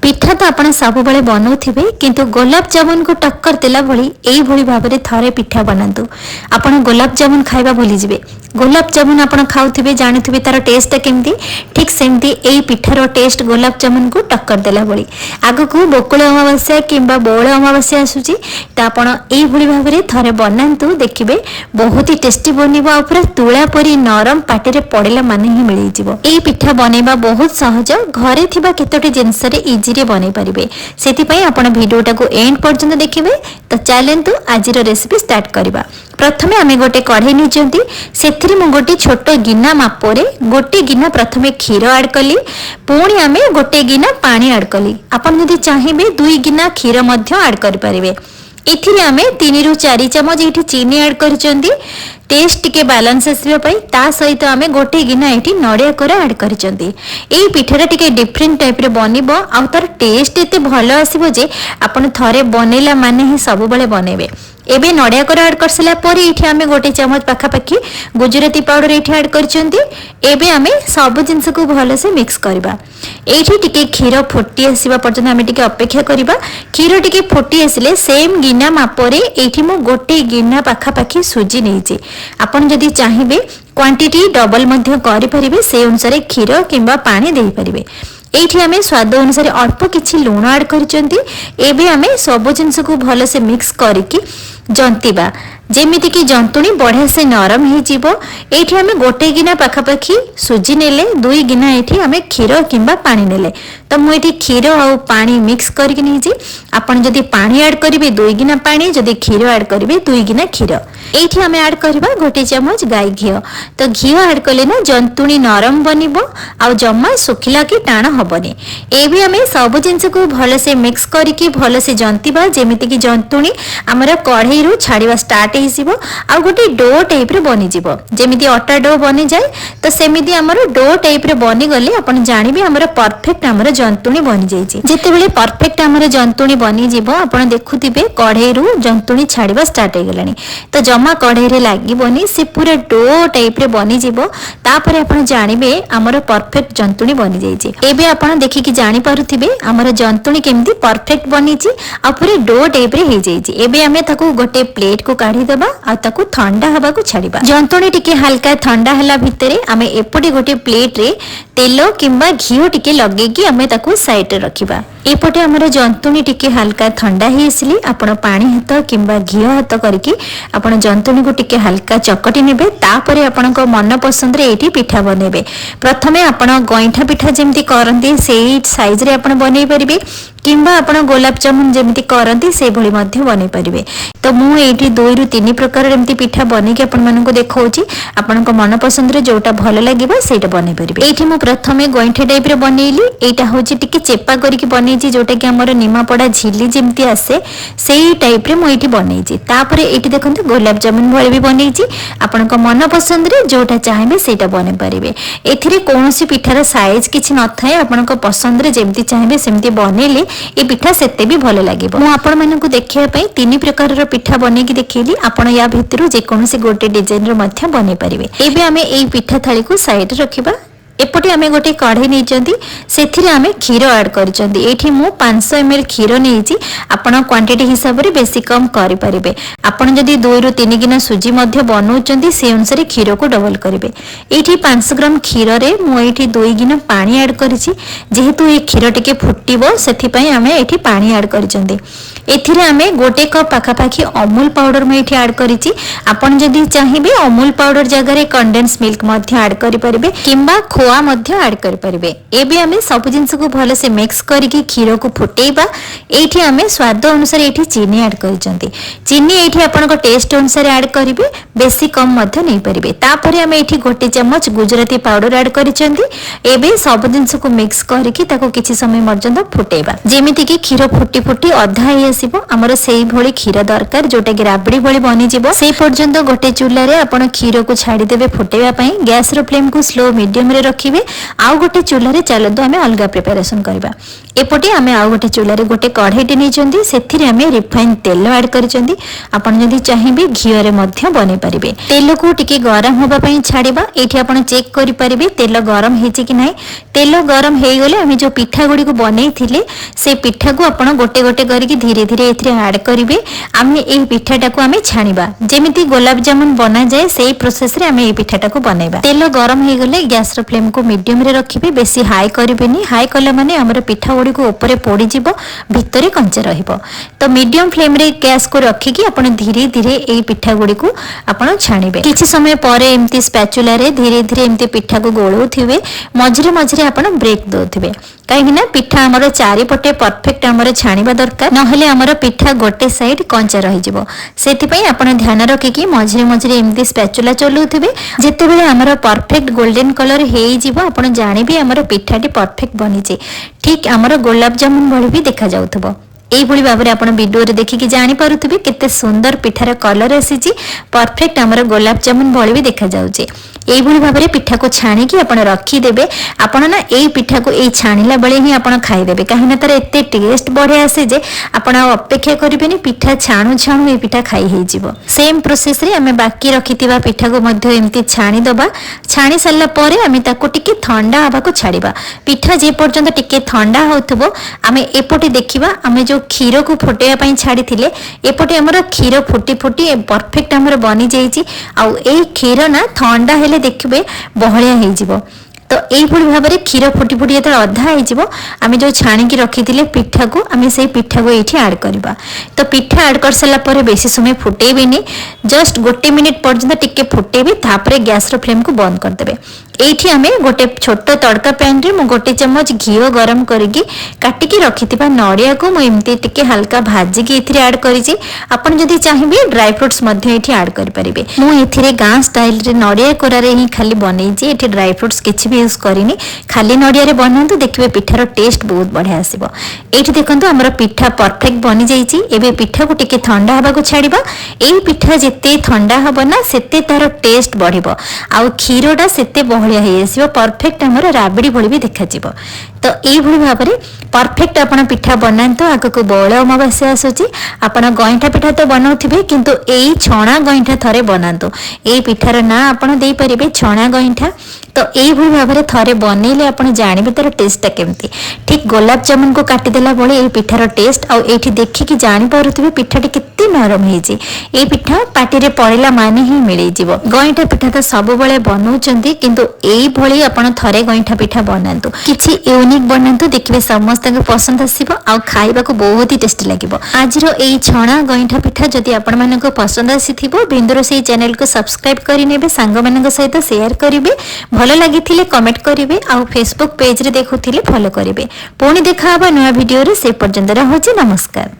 पिठा तो आपण सब बेले बनाऊे किंतु गुलाब जामुन को टक्कर देला भली एई भली भाबरे थरे पिठा बनातु। आपण गुलाब जामुन खाइबा भूली जिवे। गुलाब जामुन आपण खाउथिबे जानुथिबे तार टेस्ट केमती, ठीक सेमती एई पिठार टेस्ट गुलाब जामुन को टक्कर देला भली। आगकू बकुल अमाबस्या किंबा बाula अमाबस्या आसुची त आपण एई भली भाबरे थरे बनातु, देखिबे बहुत ही टेस्टी बनिबो आ पूरा तुळा परी नरम पाटी रे पड़ेला माने ही मिली जिवो। एई पिठा बनेबा बहुत सहज, घरे थिबा केतोटी जिंस रे इजी रे बनै परिबे। सेति पई आपण भिडियोटा को एंड पर्यंत देखिबे। तो चलंतु आजिर रेसिपी स्टार्ट करबा। प्रथमे आमे गोटे कढ़ाई निचंती, सेथिरे मु गोटे छोट गिना मापरे गोटे गिना प्रथमे क्षीर ऐड कली, पुणी आमे गोटे गिना पानी ऐड कली। आपण यदि चाहिबे 2 गिना क्षीर मध्य ऐड करि परिबे। एथिरे आमे 3 रु 4 चमच एठी चीनी ऐड करचंती टेस्ट टिके बैलेंस आसबा पई। ता सहित आमे गोटे गिना एठी नडिया कोरा ऐड करचंती। एई पिठाटा टिके डिफरेंट टाइप रे बनिबो आ तार टेस्ट एते भलो आसीबो जे आपण थरे बनेला माने ही सब बेले बनेबे। एबे नडिया कोरा ऐड करसला परे एठी आमे गोटे चमच पाखापाखी गुजराती पाउडर एठी ऐड करचंती। एबे आमे सब जिंस को भलो से मिक्स करबा। एठी टिके क्षीर फुटी आसीबा पर्यंत आमे टिके अपेक्षा करबा। क्षीर टिके फुटी आसिले सेम गिना मापरे एठी मु गोटे गिना पाखापाखी सुजी नेइछि। आपण जदि चाहिबे क्वांटिटी डबल मध्य करि परिबे, से अनुसार क्षीर किंबा पानी देई परिबे। एठी आमे स्वाद अनुसार अल्प किछि लूण ऐड करचंती। एबे आमे सब जिंस को भलो से मिक्स करिकि जंतीबा, जेमिति कि जंतुणी बढ़िया से नरम हो जीवो। एठी आमे गोटे गिना पाखापाखी सुजी नेले, 2 गिना एठी आमे क्षीर किंबा पानी नेले। तो मु एठी क्षीर और पानी मिक्स करके नेछि। आपण जदि पानी ऐड करिवे 2 गिना पानी, जदि क्षीर ऐड करिवे 2 गिना क्षीर। एठी आमे ऐड करबा गोटे चमच गाय घियो। तो घियो ऐड कले ना जंतुणी नरम बनिबो आ जम्मा सुखिला कि टाण हबनी। एबे आमे सब जिंस को भलो से मिक्स करिकि भलो से जंतीबा, जेमिति कि जंतुणी हमर कढ़ाई रु छाड़ीबा स्टार्ट हेसिबो आ गोटे डो टाइप रे बनि जिवो। जेमिति आटा डो बनि जाय तो सेमिति हमर डो टाइप रे बनि गले आपण जानिबे हमर परफेक्ट हमर जंतुणी बनि जायछि। जेतेबेले परफेक्ट हमर जंतुणी बनि जिवो आपण देखुथिबे कढ़ाई रु जंतुणी छाड़ीबा स्टार्ट हे गलानी। तो जमा कढ़ाई रे लागिबोनी, से पूरा डो टाइप रे बनि जिवो। तापरे आपण जानिबे हमर परफेक्ट जंतुणी बनि जायछि। एबे आपण देखिकि जानि पारुथिबे हमर जंतुणी केमति परफेक्ट बनिछि आ पूरा डो टाइप रे हे जायछि। एबे हमें ताकू गोटे प्लेट को काढी देबा आ ताकू ठंडा हवा को छाड़ीबा। जंतुणी टिके हल्का ठंडा हला भितरे आमे एपटे गोटे प्लेट रे तेल किंबा घियो टिके लगेकी आमे ताकू साइड रे रखिबा। एपटे हमर जंतुणी टिके हल्का ठंडा हे आसली आपण पानी हाथ किंबा घियो हाथ करके आपण जंतुणी को टिके हल्का चकटी नेबे। तापरे आपण को मन पसंद रे एठी पिठा बनेबे। प्रथमे आपण गाइंठा पिठा जेमति करंती सेही साइज रे आपण बनै परिबे, किंबा आपण गुलाब जामुन जेमति करंती से भली मध्य बनै परिबे। तो मु एठी 2 रु 3 प्रकार एमति पिठा बनै के आपण मानको देखौची। आपण को मन पसंद रे जोटा भलो लागिबा सेटा बनै परिबे। एठी मु प्रथमे गाइंठा टाइप रे बनैली। एटा होची टिके चेपा करिकि बनैची, जोटा कि हमर निमापड़ा झिल्ली जेमति आसे सेही टाइप रे मु एठी बनैची। तापरे एठी देखंतु गुलाब जामुन भली भी बनैची। आपण को मन पसंद रे जोटा चाहेबे सेटा बनै परिबे। एथिरे कोनोसी पिठार साइज किछि न थाए, आपण को पसंद रे जेमति चाहेबे सेमति बनेले ए पिठा सेते भी भलो लागिबो। मु आपण मानकु देखिया पई 3 प्रकार रो पिठा बनै कि देखैली। आपण या भितरु जे कोनोसी गोटे डिजाइन रो मध्य बनै परिबे। एबे हमें एई पिठा थाली को साइड रखिबा। एपटे आमे गोटे कढ़ाई नेचंती, सेथिरे आमे क्षीर ऐड करचंती। एठी मु 500 ml क्षीर नेइची। आपण क्वांटिटी हिसाब रे बेसी कम करि परिबे। आपण जदि 2 रु 3 गिना सुजी मध्य बनौचंती से अनुसार क्षीर को डबल करिवे। एठी 500 ग्राम क्षीर रे मु एठी 2 गिना पानी ऐड करिछि। जेहेतु ए क्षीर टिके फुटिबो सेथि पई आमे एठी पानी ऐड करचंती। एथिरे आमे गोटे कप पाखापाखी अमूल पाउडर में एठी ऐड करिछि। आपण जदि चाहिबे अमूल पाउडर जगह रे कंडेंस मिल्क मध्य ऐड करि परिबे, किंबा खोआ मध्य ऐड करि परिबे। एबे आमे सब जिंस को भलो से मिक्स करिकि क्षीर को फुटेइबा। एठी आमे स्वाद अनुसार एठी चीनी ऐड करिसंती। चीनी एठी आपण को टेस्ट अनुसार ऐड करिवे, बेसी कम मध्य नै परिबे। तापरे आमे एठी गोटे चमच गुजराती पाउडर ऐड करिसंती। एबे सब जिंस को मिक्स करिकि ताको किछि समय पर्यंत फुटेइबा, जेमिति कि क्षीर फुटी फुटी अधा हे आसीबो। हमर सेही भली क्षीर दरकार, जोटा कि राबड़ी भली बनि जिवो। से पर्यंत गोटे चूल्हा रे आपण क्षीर को छाडी देबे फुटेबा पई। गैस रो फ्लेम को स्लो मीडियम रे रखिबे आउ गोटे चूल्हा रे चलतु आमे अलगा प्रिपरेशन करबा। एपटे आमे आउ गोटे चूल्हा रे गोटे कढ़ाईटे नैचंती सेथिरे आमे रिफाइन तेल ऐड करिसंती आपण जदि चाहिबे घियो रे मध्य बनै परिबे। तेल को टिके गरम होबा पई छाड़ीबा। एठी आपण चेक करि परिबे तेल गरम हेछि कि नाही। तेल गरम हे गले आमे जो पिठा गुडी को बनै थिले से पिठा को आपण गोटे गोटे करके धीरे धीरे एथिरे ऐड करिवे। आमे एई पिठाटा को आमे छाणीबा जेमिति गुलाब जामुन बना जाय सेई प्रोसेस रे आमे एई पिठाटा को बनाइबा। तेल गरम हे गले गैस रो फ्लेम को मीडियम रे रखिबे बेसी हाई करिबेनी। हाई कला माने हमर पिठा गुडी को ऊपर पोड़ी जिवो भितरे कंचा रहिबो। तो मीडियम फ्लेम रे गैस को रखिकी आपण धीरे धीरे एई पिठा गुडी को आपण छाणीबे। किछि समय परे एम्ति स्पैचुला रे धीरे धीरे एम्ति पिठा को गोळौथिबे मझरे मझरे आपण ब्रेक दोथिबे काहेकि ना पिठा हमर चारि पटे परफेक्ट हमर छाणीबा दरकार नहले हमर पिठा गोटे साइड कंचा रहि जिवो। सेति पई आपण ध्यान रखिकी मझरे मझरे एम्ति स्पैचुला चलौथिबे। जेतेबेले हमर परफेक्ट गोल्डन कलर हेइ जिवो आपण जानिबे हमर पिठाटी परफेक्ट बनिचे। ठीक हमर गुलाब जामुन भଳି भी देखा जाउथबो। एई भଳି भाबरे आपण वीडियो रे देखिकी जानि पारुथिबे केते सुंदर पिठार कलर आसीची परफेक्ट हमर गुलाब जामुन भଳି भी देखा जाउचे। एई भଳି भाबरे पिठा को छाणी की आपण रखी देबे। आपण ना एई पिठा को एई छाणीला बेले ही आपण खाई देबे काहे ना तार एते टेस्ट बढ़िया आसे जे आपण अपेक्षा करिबेनी पिठा छाणु छाणु एई पिठा खाई हे जिवो। सेम प्रोसेस रे हमें बाकी रखितिबा पिठा को मध्य एम्ति छाणी दबा। छाणी सल्ला परे हमें ताको टिके ठंडा हबा को छाड़ीबा। पिठा जे पर्यंत टिके ठंडा होथबो हमें एपटे देखिबा हमें जो क्षीर को फुटेया पई छाड़ी थिले एपटे हमर क्षीर फुटी फुटी परफेक्ट हमर बनी जाईची। आ एई क्षीर ना ठंडा हेले देखबे बहलिया हे जिवो। तो एई भଳି भाबरे क्षीर फुटी फुटी जेते अधा हे जिवो आमे जो छाणी की रखी थिले पिठा को आमे सेई पिठा को एठी ऐड करबा। तो पिठा ऐड कर सला परे बेसी समय फुटेबेनी जस्ट गोटे मिनिट पर्यंत टिके फुटेबे तापरे गैस रो फ्लेम को बंद कर देबे। एठी आमे गोटे छोट तड़का पैन रे मु गोटे चम्मच घियो गरम करके काटिकी रखिथिबा नड़िया को मु एम्ति टिके हल्का भाजी की एथिरे ऐड करिछि। आपण जदि चाहिबे ड्राई फ्रूट्स मध्ये एठी ऐड करि परिबे। मु एथिरे गां स्टाइल रे नड़िया कोरा रे ही खाली बनेइछि। एठी ड्राई फ्रूट्स किछि भी यूज करिनि खाली नड़िया रे बनांतु देखिबे पिठार टेस्ट बहुत बढ़िया आसीबो। एठी देखंतु हमर पिठा परफेक्ट बनि जाईछि। एबे पिठा को टिके ठंडा हबा को छाड़ीबा। एई पिठा जेते ठंडा हबो ना सेते तार टेस्ट बढ़िबो आ क्षीरटा सेते बहलिया हे आसीबो परफेक्ट हमर राबड़ी भଳି भी देखा जिवो। तो एई भଳି भाबरे परफेक्ट आपण पिठा बनांतो। आगको बाula अमाबस्या आसुची आपण गाइंठा पिठा तो बनाउथिबे किंतु एई छणा गाइंठा थरे बनांतो। एई पिठार ना आपण देई परिबे छणा गाइंठा। तो एई भଳି भाबरे थरे बनेले आपण जानिबे तार टेस्ट केमती। ठीक गुलाब जामुन को काटी देला भଳି एई पिठार टेस्ट आ एठी देखिकी जानि पारुथिबे पिठाटी केते नरम हेची। एई पिठा पाटी रे पड़िला माने ही मिलै जिवो। गाइंठा पिठा तो सब बेले बनाउचंती किंतु एई भଳି आपण थरे गाइंठा पिठा बनांतो किछि यूनिक बनांतो देखिबे समस्त को पसंद आसीबो आ खाइबा को बहुत ही टेस्टी लागिबो। आजिरो एई छणा गाइंठा पिठा जदि आपण मानको पसंद आसीथिबो बिंदुरोसेई चैनल को सब्सक्राइब करि नेबे सांग मानक सहित शेयर करिवे। भलो लागिथिले कमेंट करिवे आ फेसबुक पेज रे देखुथिले फॉलो करिवे। पुणी देखा हबा नया वीडियो रे से पर्यंत रहउची नमस्कार।